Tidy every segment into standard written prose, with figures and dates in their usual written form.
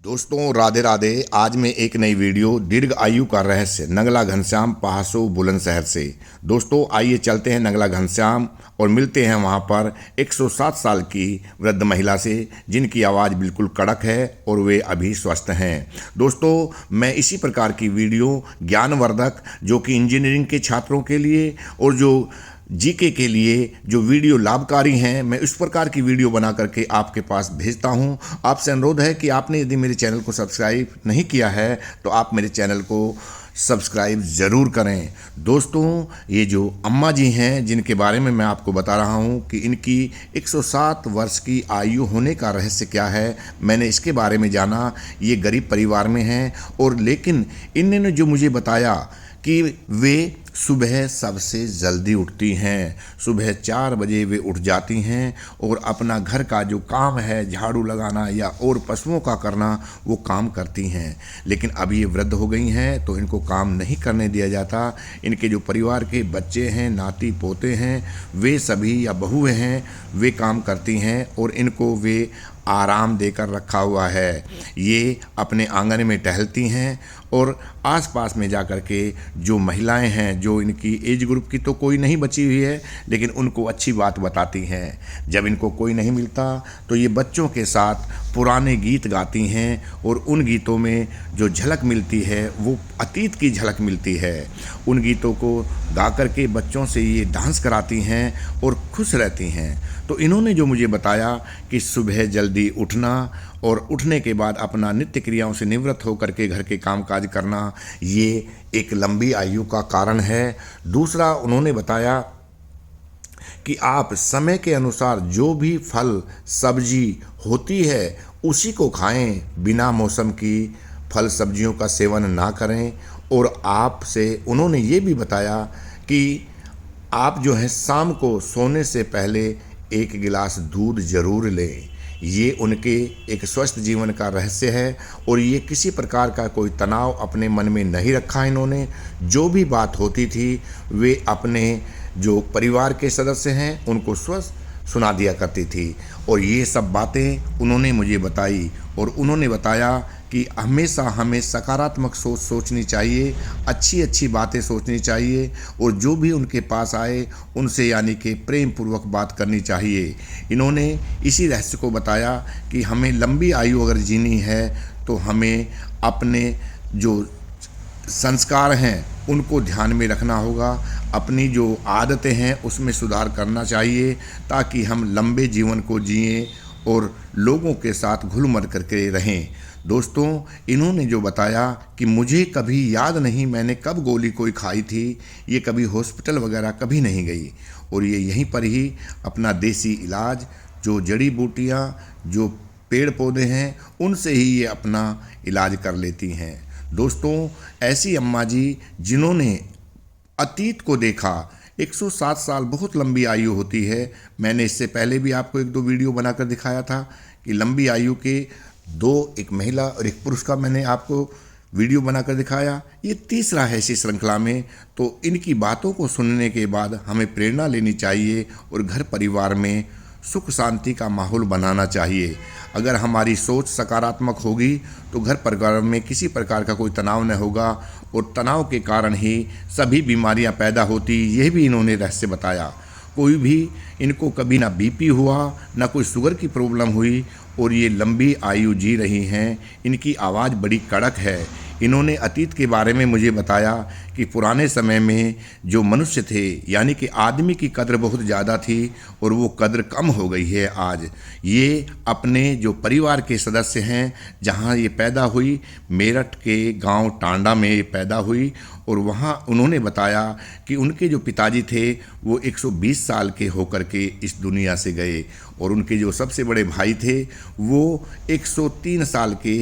दोस्तों राधे राधे। आज मैं एक नई वीडियो दीर्घ आयु का रहस्य नंगला घनश्याम पहासो बुलंदशहर से। दोस्तों आइए चलते हैं नंगला घनश्याम और मिलते हैं वहां पर 107 साल की वृद्ध महिला से जिनकी आवाज़ बिल्कुल कड़क है और वे अभी स्वस्थ हैं। दोस्तों मैं इसी प्रकार की वीडियो ज्ञानवर्धक जो कि इंजीनियरिंग के छात्रों के लिए और जो जीके के लिए जो वीडियो लाभकारी हैं, मैं इस प्रकार की वीडियो बना करके आपके पास भेजता हूं। आपसे अनुरोध है कि आपने यदि मेरे चैनल को सब्सक्राइब नहीं किया है तो आप मेरे चैनल को सब्सक्राइब ज़रूर करें। दोस्तों ये जो अम्मा जी हैं जिनके बारे में मैं आपको बता रहा हूं कि इनकी 107 वर्ष की आयु होने का रहस्य क्या है, मैंने इसके बारे में जाना। ये गरीब परिवार में हैं और लेकिन इन्होंने जो मुझे बताया कि वे सुबह सबसे जल्दी उठती हैं, सुबह 4 बजे वे उठ जाती हैं और अपना घर का जो काम है झाड़ू लगाना या और पशुओं का करना वो काम करती हैं। लेकिन अब ये वृद्ध हो गई हैं तो इनको काम नहीं करने दिया जाता। इनके जो परिवार के बच्चे हैं, नाती पोते हैं, वे सभी या बहुएं हैं, वे काम करती हैं और इनको वे आराम देकर रखा हुआ है। ये अपने आंगन में टहलती हैं और आसपास में जाकर के जो महिलाएं हैं, जो इनकी एज ग्रुप की तो कोई नहीं बची हुई है, लेकिन उनको अच्छी बात बताती हैं। जब इनको कोई नहीं मिलता तो ये बच्चों के साथ पुराने गीत गाती हैं और उन गीतों में जो झलक मिलती है वो अतीत की झलक मिलती है। उन गीतों को गा करके बच्चों से ये डांस कराती हैं और खुश रहती हैं। तो इन्होंने जो मुझे बताया कि सुबह जल्दी उठना और उठने के बाद अपना नित्य क्रियाओं से निवृत्त होकर के घर के कामकाज करना, ये एक लंबी आयु का कारण है। दूसरा उन्होंने बताया कि आप समय के अनुसार जो भी फल सब्जी होती है उसी को खाएं, बिना मौसम की फल सब्जियों का सेवन ना करें। और आपसे उन्होंने ये भी बताया कि आप जो है शाम को सोने से पहले 1 गिलास दूध जरूर लें। ये उनके एक स्वस्थ जीवन का रहस्य है और ये किसी प्रकार का कोई तनाव अपने मन में नहीं रखा इन्होंने। जो भी बात होती थी वे अपने जो परिवार के सदस्य हैं उनको स्वस्थ सुना दिया करती थी और ये सब बातें उन्होंने मुझे बताई। और उन्होंने बताया कि हमेशा हमें सकारात्मक सोचनी चाहिए, अच्छी अच्छी बातें सोचनी चाहिए और जो भी उनके पास आए उनसे यानी कि प्रेम पूर्वक बात करनी चाहिए। इन्होंने इसी रहस्य को बताया कि हमें लंबी आयु अगर जीनी है तो हमें अपने जो संस्कार हैं उनको ध्यान में रखना होगा, अपनी जो आदतें हैं उसमें सुधार करना चाहिए ताकि हम लंबे जीवन को जिएं और लोगों के साथ घुल मिल करके रहें। दोस्तों इन्होंने जो बताया कि मुझे कभी याद नहीं मैंने कब गोली कोई खाई थी, ये कभी हॉस्पिटल वगैरह कभी नहीं गई और ये यहीं पर ही अपना देसी इलाज, जो जड़ी बूटियाँ, जो पेड़ पौधे हैं उनसे ही ये अपना इलाज कर लेती हैं। दोस्तों ऐसी अम्मा जी जिन्होंने अतीत को देखा, 107 साल बहुत लंबी आयु होती है। मैंने इससे पहले भी आपको 1-2 वीडियो बनाकर दिखाया था कि लंबी आयु के 2, एक महिला और एक पुरुष का मैंने आपको वीडियो बनाकर दिखाया। ये तीसरा है इसी श्रृंखला में। तो इनकी बातों को सुनने के बाद हमें प्रेरणा लेनी चाहिए और घर परिवार में सुख शांति का माहौल बनाना चाहिए। अगर हमारी सोच सकारात्मक होगी तो घर परिवार में किसी प्रकार का कोई तनाव न होगा और तनाव के कारण ही सभी बीमारियां पैदा होती। यह भी इन्होंने रहस्य बताया। कोई भी इनको कभी ना बीपी हुआ, ना कोई शुगर की प्रॉब्लम हुई और ये लंबी आयु जी रही हैं। इनकी आवाज़ बड़ी कड़क है। इन्होंने अतीत के बारे में मुझे बताया कि पुराने समय में जो मनुष्य थे यानी कि आदमी की कद्र बहुत ज़्यादा थी और वो कद्र कम हो गई है आज। ये अपने जो परिवार के सदस्य हैं, जहाँ ये पैदा हुई, मेरठ के गांव टांडा में ये पैदा हुई और वहाँ उन्होंने बताया कि उनके जो पिताजी थे वो 120 साल के होकर के इस दुनिया से गए और उनके जो सबसे बड़े भाई थे वो 103 साल के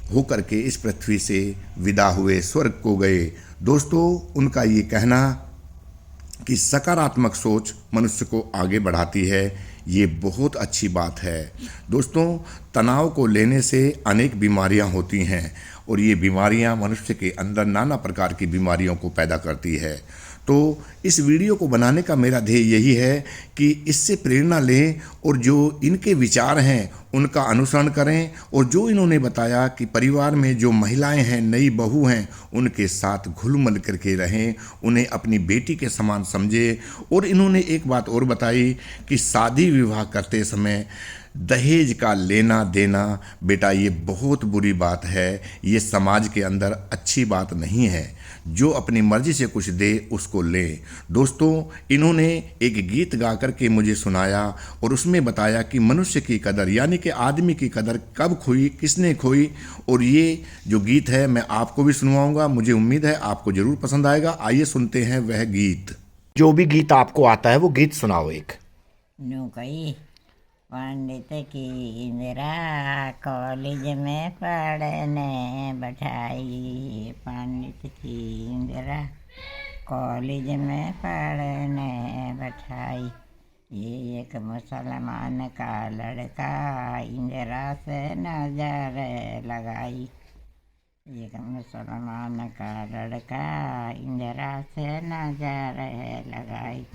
होकर के इस पृथ्वी से विदा हुए, स्वर्ग को गए। दोस्तों उनका ये कहना कि सकारात्मक सोच मनुष्य को आगे बढ़ाती है, ये बहुत अच्छी बात है। दोस्तों तनाव को लेने से अनेक बीमारियां होती हैं और ये बीमारियां मनुष्य के अंदर नाना प्रकार की बीमारियों को पैदा करती है। तो इस वीडियो को बनाने का मेरा ध्येय यही है कि इससे प्रेरणा लें और जो इनके विचार हैं उनका अनुसरण करें, और जो इन्होंने बताया कि परिवार में जो महिलाएं हैं, नई बहू हैं, उनके साथ घुल मिल करके रहें, उन्हें अपनी बेटी के समान समझें। और इन्होंने एक बात और बताई कि शादी विवाह करते समय दहेज का लेना देना, बेटा ये बहुत बुरी बात है, ये समाज के अंदर अच्छी बात नहीं है। जो अपनी मर्जी से कुछ दे उसको ले। दोस्तों, इन्होंने एक गीत गा करके मुझे सुनाया और उसमें बताया कि मनुष्य की कदर, यानी कि आदमी की कदर कब खोई, किसने खोई। और ये जो गीत है मैं आपको भी सुनवाऊंगा, मुझे उम्मीद है आपको जरूर पसंद आएगा। आइए सुनते हैं वह गीत। जो भी गीत आपको आता है वो गीत सुनाओ एक। कई पंडित की इंदिरा कॉलेज में पढ़ने बैठाई, पंडित की इंदिरा कॉलेज में पढ़ने बैठाई। ये एक मुसलमान का लड़का इंदिरा से नजर लगाई, एक मुसलमान का लड़का इंदिरा से नजर लगाई।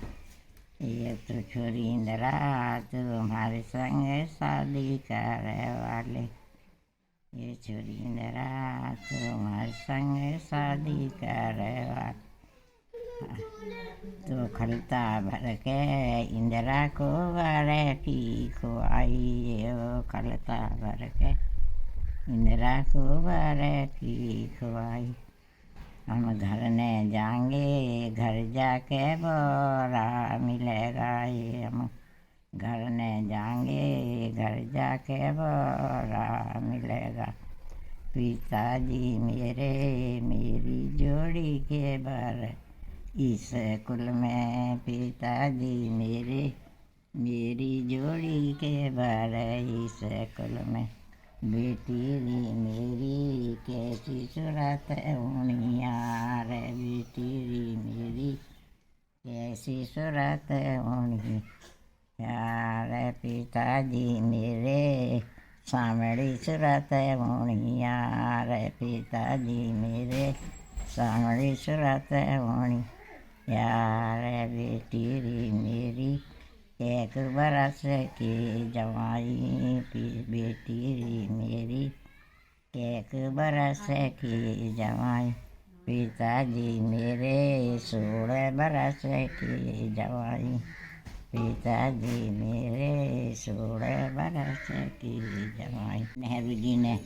ये तो छोरी इंदिरा तुम्हारे संग शादी करे वाले, ये छोरी इंदिरा तुम्हारे संग शादी करे वाले। तो खलता भर के इंदिरा को वैरायटी खुआई, वो खलता भर के इंदिरा को वैरायटी खुआई। हम घर ने जाएंगे, घर जाके बोरा मिलेगा, ये हम घर ने जाएंगे, घर जाके बोरा मिलेगा। पिताजी मेरे मेरी जोड़ी के बर इस कुल में, पिताजी मेरे मेरी जोड़ी के बर इस कुल में। बेटी री मेरी कैसी सूरत उनिया रे, बेटी री मेरी कैसी सूरत उनी रे। पिताजी मेरे सामड़ी सूरत उनिया रे, पिताजी मेरे सामड़ी सूरत उनी रे। बेटी री मेरी एक बरस की जवाई, बेटी री मेरी एक बरस की जवाई। पिताजी मेरे 16 बरस की जवाई, पिताजी मेरे 16 बरस की जवाई। नेहरू जी ने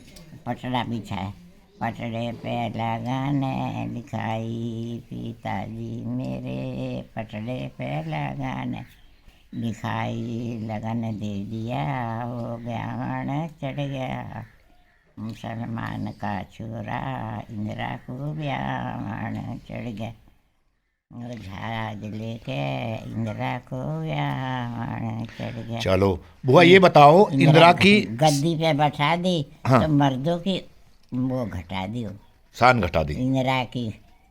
पटड़ा बिछाया, पटड़े पे लगाने लिखाई, पिताजी मेरे पटड़े पे लगाने लिखाई। लगन दे दिया हो ब्याहन चढ़ गया, मुसलमान का छोरा इंदिरा को ब्याहन चढ़ गया। और जहाज लेके इंदिरा को ब्याहन चढ़ गया। चलो बुआ ये बताओ, इंदिरा की गद्दी पे बैठा दी। हाँ। तो मर्दों की वो घटा दी, शान घटा दी। इंदिरा की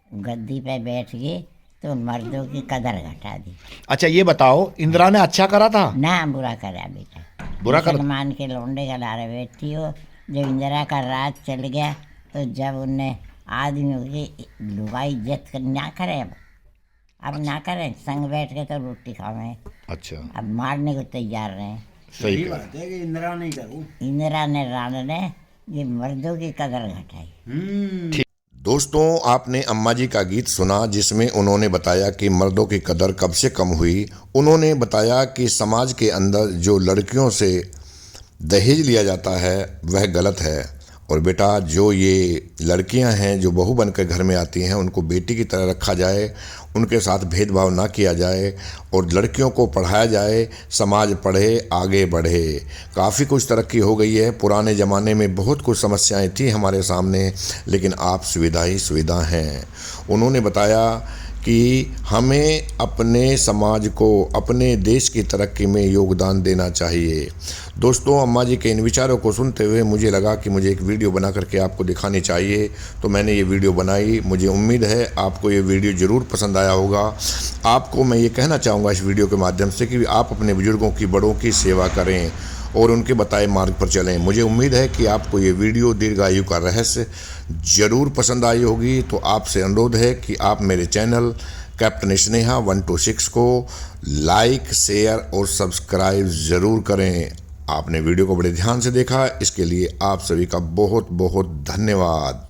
गद्दी पे बैठ गई तो मर्दों की कदर घटा दी। अच्छा ये बताओ, इंदिरा ने अच्छा करा था ना बुरा करा बेटा? बुरा कर मुसलमान के लौंडे का लारे बैठी हो। जब इंदिरा का राज चल गया तो जब उनने आदमियों की लुगाई इज्जत ना करे, अब ना करें, संग बैठ के तो रोटी खावे। अच्छा, अब मारने को तैयार रहे। सही बात है कि इंदिरा नहीं करूं। इंदिरा ने राणा ने ये मर्दों की कदर घटाई। दोस्तों, आपने अम्मा जी का गीत सुना जिसमें उन्होंने बताया कि मर्दों की कदर कब से कम हुई। उन्होंने बताया कि समाज के अंदर जो लड़कियों से दहेज लिया जाता है वह गलत है। और बेटा, जो ये लड़कियां हैं जो बहू बनकर घर में आती हैं, उनको बेटी की तरह रखा जाए, उनके साथ भेदभाव ना किया जाए और लड़कियों को पढ़ाया जाए। समाज पढ़े, आगे बढ़े। काफ़ी कुछ तरक्की हो गई है। पुराने ज़माने में बहुत कुछ समस्याएं थी हमारे सामने, लेकिन आप सुविधा ही सुविधा हैं। उन्होंने बताया कि हमें अपने समाज को, अपने देश की तरक्की में योगदान देना चाहिए। दोस्तों, अम्मा जी के इन विचारों को सुनते हुए मुझे लगा कि मुझे एक वीडियो बना करके आपको दिखानी चाहिए, तो मैंने ये वीडियो बनाई। मुझे उम्मीद है आपको ये वीडियो ज़रूर पसंद आया होगा। आपको मैं ये कहना चाहूँगा इस वीडियो के माध्यम से कि आप अपने बुजुर्गों की, बड़ों की सेवा करें और उनके बताए मार्ग पर चलें। मुझे उम्मीद है कि आपको ये वीडियो दीर्घायु का रहस्य ज़रूर पसंद आई होगी। तो आपसे अनुरोध है कि आप मेरे चैनल कैप्टन स्नेहा 126 को लाइक, शेयर और सब्सक्राइब ज़रूर करें। आपने वीडियो को बड़े ध्यान से देखा, इसके लिए आप सभी का बहुत बहुत धन्यवाद।